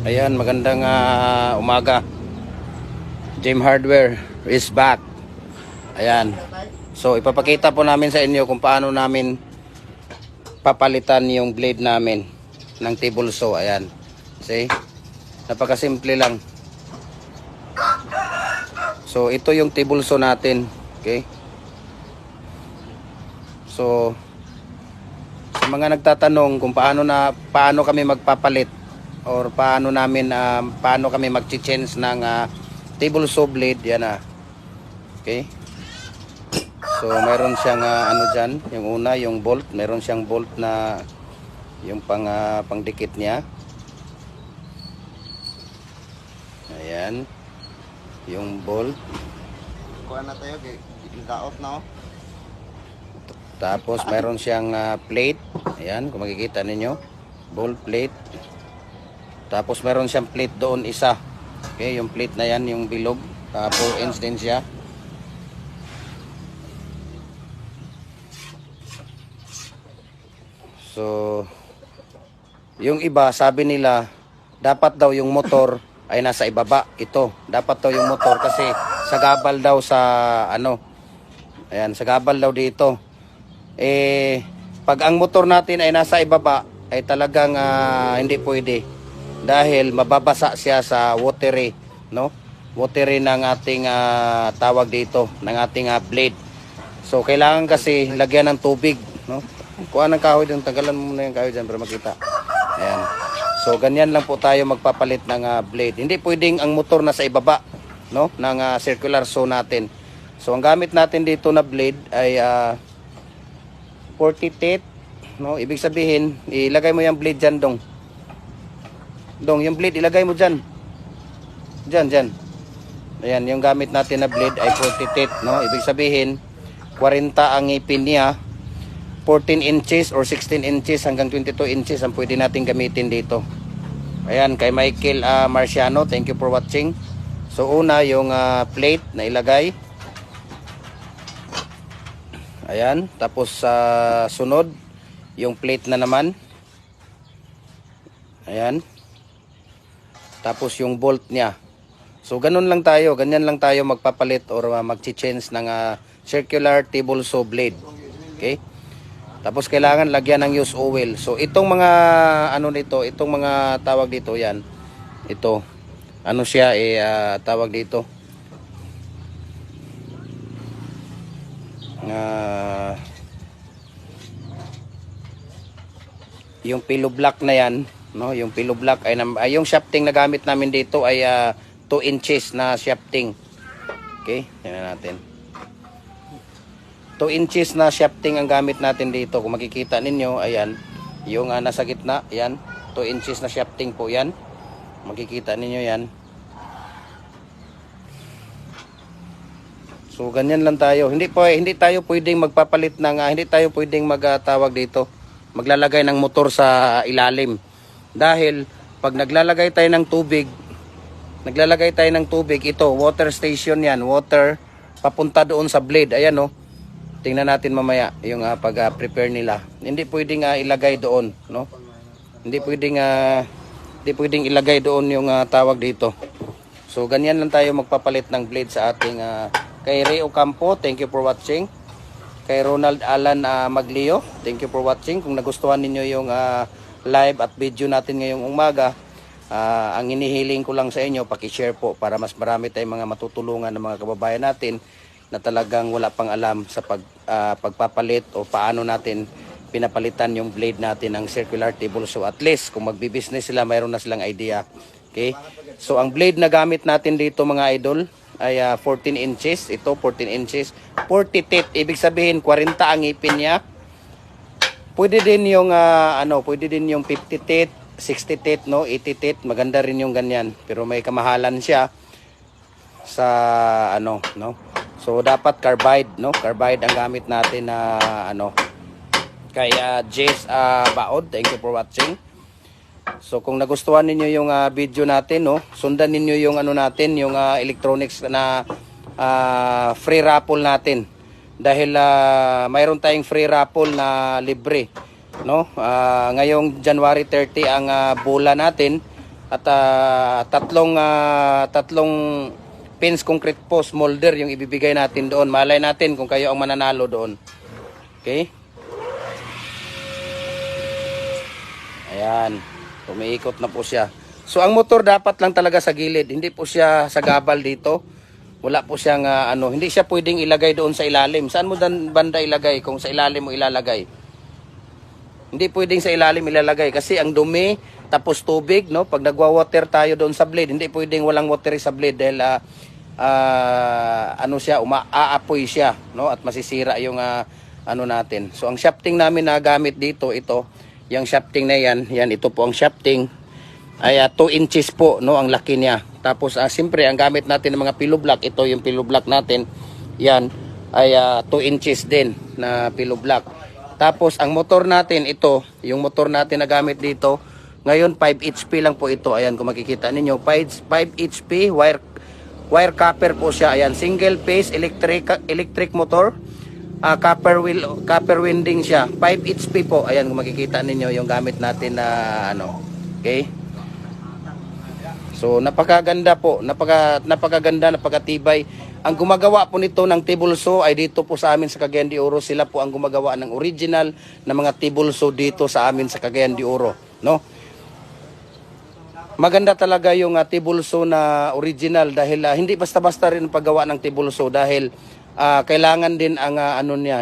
Ayan, magandang umaga. Gem Hardware is back. Ayan. So ipapakita po namin sa inyo kung paano namin papalitan yung blade namin ng table saw. Ayan. See? Napakasimple lang. So ito yung table saw natin. Okay? So sa mga nagtatanong kung paano kami magpapalit or paano kami mag-change ng table saw blade, yan okay. So mayroon siyang dyan, yung una, yung bolt, mayroon siyang bolt na yung pangdikit niya. Ayan, yung bolt. Kuha na tayo, daot na oh. Tapos mayroon siyang plate. Ayan, kung makikita ninyo, bolt plate. Tapos meron siyang plate doon isa. Okay, yung plate na yan, yung bilog, 4 inch din siya. So yung iba, sabi nila dapat daw yung motor ay nasa ibaba. Ito, dapat daw yung motor kasi sagabal daw sa ayan, sagabal daw dito. Pag ang motor natin ay nasa ibaba, ay talagang hindi pwede. Dahil mababasa siya sa watery, no? Watery ng ating tawag dito, ng ating blade. So kailangan kasi lagyan ng tubig, no? Kuha ng kahoy din, tanggalan mo muna yung kahoy dyan para makita. Ayan. So ganyan lang po tayo magpapalit ng blade. Hindi pwedeng ang motor nasa ibaba, no? Ng circular saw natin. So ang gamit natin dito na blade ay 40 teeth, no? Ibig sabihin, ilagay mo yung blade dyan, dong. Yung blade ilagay mo dyan. Dyan. Ayan, yung gamit natin na blade ay 40 teeth, no? Ibig sabihin, 40 ang ngipin niya. 14 inches or 16 inches hanggang 22 inches ang pwede natin gamitin dito. Ayan, kay Michael Marciano, thank you for watching. So una, yung plate na ilagay. Ayan, tapos sunod, yung plate na naman. Ayan. Tapos yung bolt niya. So ganyan lang tayo magpapalit or mag-change ng circular table saw blade. Okay? Tapos kailangan lagyan ng use oil. So itong mga itong mga tawag dito, yan. Ito. Ano siya tawag dito? Yung pillow block na yan, no, yung pillow block ay yung shafting na gamit namin dito ay 2 inches na shafting. Okay, tingnan natin. 2 inches na shafting ang gamit natin dito. Kung makikita ninyo, ayan, yung nasa gitna, ayan, 2 inches na shafting po yan. Makikita ninyo yan. So ganyan lang tayo. Hindi tayo pwedeng magpapalit ng hindi tayo pwedeng magtawag dito, maglalagay ng motor sa ilalim. Dahil pag naglalagay tayo ng tubig, ito, water station yan, water papunta doon sa blade. Ayan, no. Tingnan natin mamaya yung pag-prepare nila. Hindi pwedeng ilagay doon, no? Hindi pwedeng ilagay doon yung tawag dito. So ganyan lang tayo magpapalit ng blade sa ating kay Ray Ocampo, thank you for watching. Kay Ronald Alan Maglio, thank you for watching. Kung nagustuhan ninyo yung live at video natin ngayong umaga, ang inihiling ko lang sa inyo, paki-share po para mas marami tayong mga matutulungan ng mga kababayan natin na talagang wala pang alam sa pagpapalit o paano natin pinapalitan yung blade natin ng circular table saw. At least kung magbi-business sila, mayroon na silang idea. Okay? So ang blade na gamit natin dito mga idol ay 14 inches. Ito 14 inches. 40 teeth. Ibig sabihin 40 ang ipin niya. Pwede din yung pwede din yung 50 teeth, 60 teeth, no, 80 teeth. Maganda rin yung ganyan. Pero may kamahalan siya sa no. So dapat carbide, no? Carbide ang gamit natin na kay Jace Baod. Thank you for watching. So kung nagustuhan ninyo yung video natin, no, sundan ninyo yung natin, yung electronics na free raffle natin. Dahil mayroon tayong free raffle na libre, no? Ngayong January 30 ang bola natin. At tatlong pins concrete post molder yung ibibigay natin doon. Malay natin kung kayo ang mananalo doon. Okay? Ayan. Umiikot na po siya. So ang motor dapat lang talaga sa gilid. Hindi po siya sa gabal dito. Wala po siyang hindi siya pwedeng ilagay doon sa ilalim. Saan mo dan banda ilagay kung sa ilalim mo ilalagay? Hindi pwedeng sa ilalim ilalagay kasi ang dumi tapos tubig, no? Pag nagwa-water tayo doon sa blade, hindi pwedeng walang water sa blade dahil aapoy siya, no? At masisira yung natin. So ang shafting namin na gamit dito, ito, yung shafting na yan, ito po ang shafting ay 2 inches po, no, ang laki niya. Tapos siyempre ang gamit natin ng mga pillow block, ito yung pillow block natin. Yan ay 2 inches din na pillow block. Tapos ang motor natin ito, yung motor natin na gamit dito, ngayon 5 HP lang po ito. Ayan kung makikita ninyo, 5 HP wire copper po siya. Ayan, single phase electric motor. Copper winding siya. 5 HP po. Ayan kung makikita ninyo yung gamit natin na okay? So napakaganda po, napakaganda, napakatibay. Ang gumagawa po nito ng tibulso ay dito po sa amin sa Cagayan de Oro. Sila po ang gumagawa ng original na mga tibulso dito sa amin sa Cagayan de Oro, no? Maganda talaga yung tibulso na original dahil hindi basta-basta rin paggawa ng tibulso dahil kailangan din ang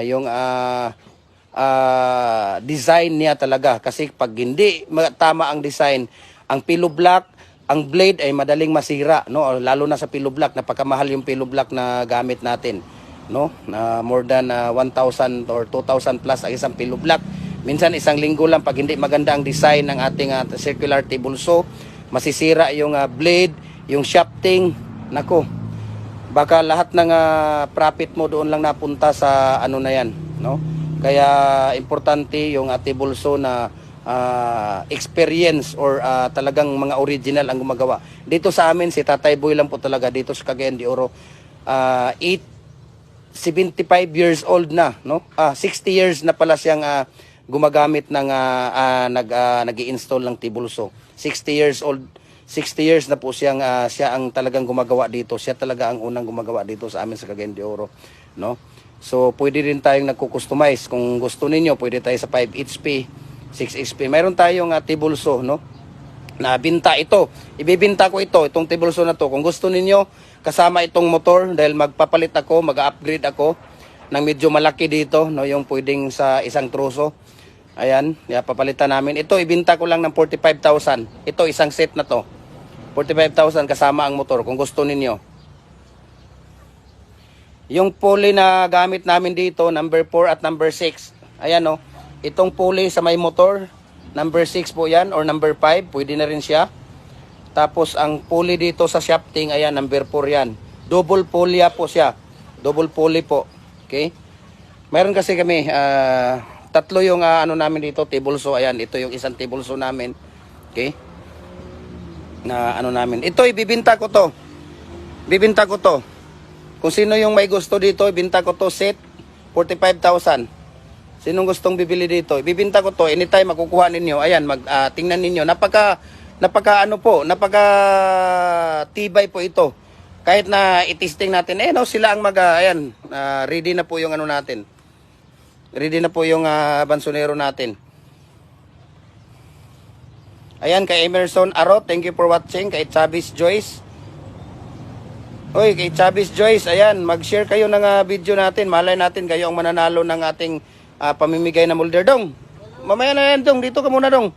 yung design niya talaga kasi pag hindi tama ang design, ang pillow block, ang blade ay madaling masira, no? Lalo na sa pillow block, napakamahal yung pillow block na gamit natin, no? More than 1,000 or 2,000 plus ang isang pillow block. Minsan isang linggo lang pag hindi maganda ang design ng ating circular tibulso, masisira yung blade, yung shafting, nako. Baka lahat ng profit mo doon lang napunta sa na yan, no? Kaya importante yung tibulso na experience or talagang mga original ang gumagawa. Dito sa amin, si Tatay Boy lang po talaga dito sa Cagayan de Oro. 75 years old na, no? 60 years na pala siyang gumagamit ng nag-i-install ng tibulso. 60 years old, 60 years na po siyang siya ang talagang gumagawa dito. Siya talaga ang unang gumagawa dito sa amin sa Cagayan de Oro, no? So pwede rin tayong nagko-customize. Kung gusto ninyo, pwede tayo sa 5 HP, 6 HP. Mayroon tayong tibulso, no? Na binta ito. Ibibinta ko itong tibulso na to. Kung gusto ninyo, kasama itong motor dahil magpapalit ako, mag-upgrade ako ng medyo malaki dito, no? Yung pwedeng sa isang troso. Ayan, papalitan namin. Ito, ibinta ko lang ng 45,000. Ito, isang set na to. 45,000 kasama ang motor kung gusto ninyo. Yung pulley na gamit namin dito, number 4 at number 6. Ayan, no? Itong pulley sa may motor, number 6 po yan or number 5, pwede na rin siya. Tapos ang pulley dito sa shafting, ayan, number 4 yan. Double pulley po siya. Double pulley po. Okay? Mayroon kasi kami, tatlo yung namin dito, tibulso. Ayan, ito yung isang tibulso namin. Okay? Na namin. Ito, ibibinta ko to. Bibinta ko to. Kung sino yung may gusto dito, ibinta ko to set, 45,000. Sinong gustong bibili dito? Ibibinta ko to, anytime makukuha ninyo. Ayan, tingnan ninyo. Napaka tibay po ito. Kahit na itisting natin, sila ang ayan, ready na po yung natin. Ready na po yung bansonero natin. Ayan, kay Emerson Aro, thank you for watching. Kay Chavez Joyce. Oy, kay Chavez Joyce, ayan, mag-share kayo ng video natin. Malay natin kayo ang mananalo ng ating pamimigay na molder. Dong, mamaya na yan, Dong. Dito ka muna, Dong.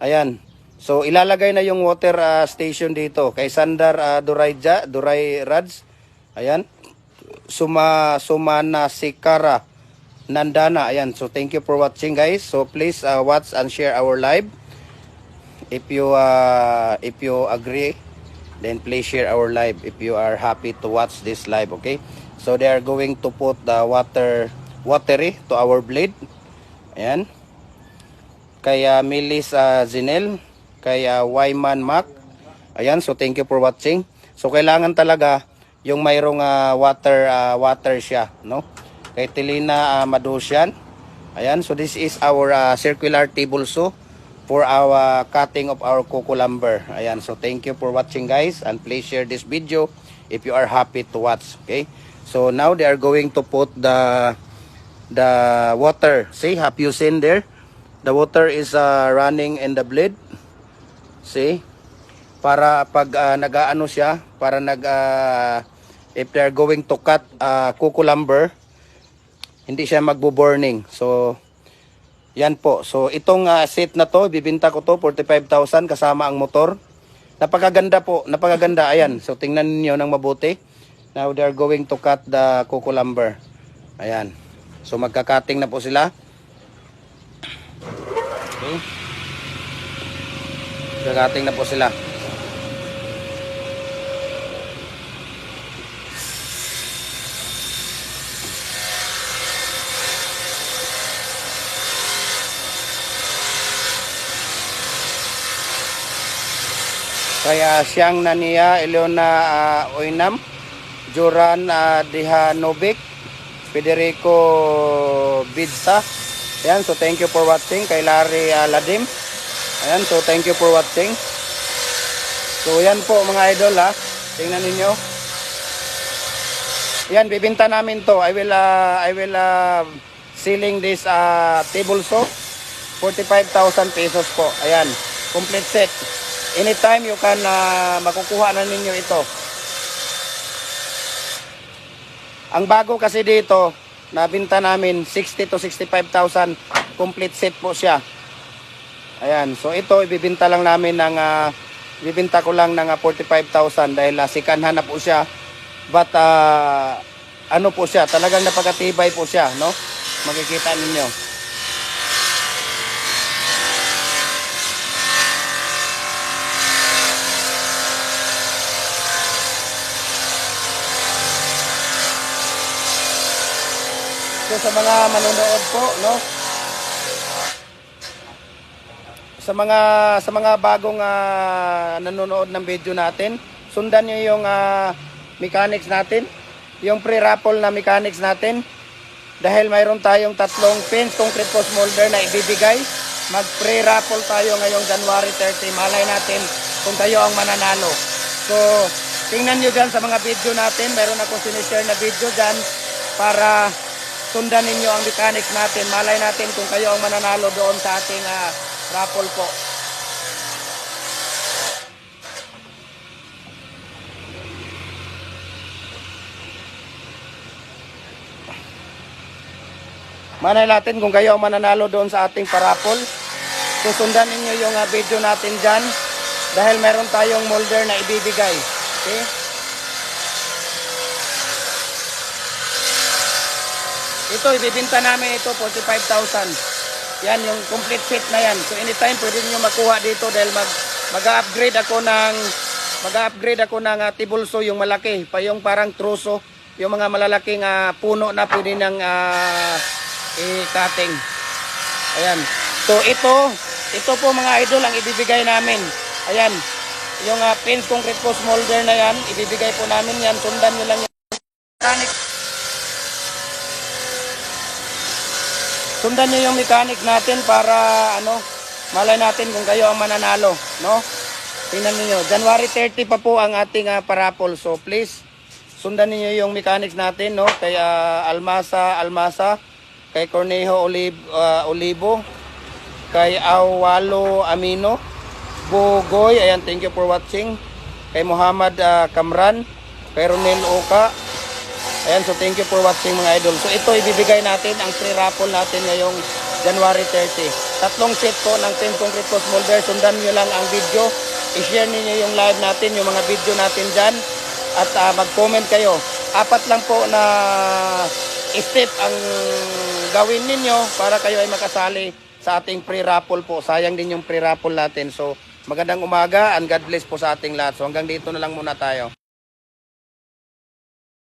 Ayan. So, ilalagay na yung water station dito. Kay Sandar Duray Rads. Ayan. Sumana Sikara Nandana. Ayan. So, thank you for watching, guys. So, please watch and share our live. If you agree, then please share our live if you are happy to watch this live, okay? So they are going to put the watery to our blade. Ayan. Kay Milis Zinel, kay Wyman Mac. Ayan, so thank you for watching. So kailangan talaga yung mayroong water siya, no? Kay Telina Madosian. Ayan, so this is our circular tibulso for our cutting of our cucumber. Ayan, so thank you for watching guys, and please share this video if you are happy to watch. Okay, so now they are going to put the water. See, have you seen there? The water is running in the blade. See, para pag nag-aano siya, para if they are going to cut cucumber, hindi siya magbo-burning. So yan po. So itong set na to, bibenta ko to 45,000 kasama ang motor. Napakaganda po, napakaganda. Ayan. So tingnan niyo nang mabuti. Now they are going to cut the cucumber. Ayan. So magka-cutting na po sila. Okay. Magka-cutting na po sila. Kaya siyang naniya Eleona Oinam, Joran Dihanovic, Federico Bidsa. Ayan, so thank you for watching. Kay Larry Ladim. Ayan, so thank you for watching. So yan po mga idol ha. Tingnan ninyo. Yan, bibinta namin to. I will selling this table saw 45,000 pesos po. Ayan, complete set. Anytime you can makukuha na ninyo ito. Ang bago kasi dito, nabinta namin 60 to 65,000 complete set po siya. Ayan, so ito ibibinta lang namin ng ibibinta ko lang ng 45,000 dahil sikanhan na po siya. But ano po siya, talagang napakatibay po siya, no? Makikita ninyo. So sa mga manonood po, no? Sa mga bagong nanonood ng video natin, sundan niyo yung mechanics natin, yung pre-raffle na mechanics natin. Dahil mayroon tayong tatlong pins concrete post molder na ibibigay. Mag-pre-raffle tayo ngayong January 30. Malay natin kung tayo ang mananalo. So, tingnan niyo dyan sa mga video natin. Mayroon akong sinishare na video dyan para sundan ninyo ang mechanics natin. Malay natin kung kayo ang mananalo doon sa ating raffle po. Malay natin kung kayo ang mananalo doon sa ating paraffle. Susundan ninyo yung video natin dyan dahil meron tayong molder na ibibigay. Okay? Ito, ibibinta namin ito, 45,000. Yan, yung complete set na yan. So, anytime, pwede nyo makuha dito dahil mag-upgrade ako ng tibulso, yung malaki. Pa yung parang truso, yung mga malalaking puno na pwede nang i-cutting. Ayan. So, ito po mga idol, ang ibibigay namin. Ayan. Yung pins concrete post molder na yan, ibibigay po namin yan. Sundan nyo lang yung mechanic. Sundan nyo yung mechanic natin para malay natin kung kayo ang mananalo, no? Tingnan niyo, January 30 pa po ang ating paraffle. So please sundan niyo yung mechanics natin, no? Kay Almasa, kay Cornejo Olivo, kay Awalo Amino, Bugoy, ayan, thank you for watching. Kay Muhammad Kamran, kay Ronel Oka. Ayan, so thank you for watching mga idol. So ito ibibigay natin ang free raffle natin ngayong January 30. Tatlong set po ng 10 concrete post molder. Sundan nyo lang ang video. I-share niyo yung live natin, yung mga video natin dyan. At mag-comment kayo. 4 lang po na step ang gawin ninyo para kayo ay makasali sa ating free raffle po. Sayang din yung free raffle natin. So magandang umaga and God bless po sa ating lahat. So hanggang dito na lang muna tayo.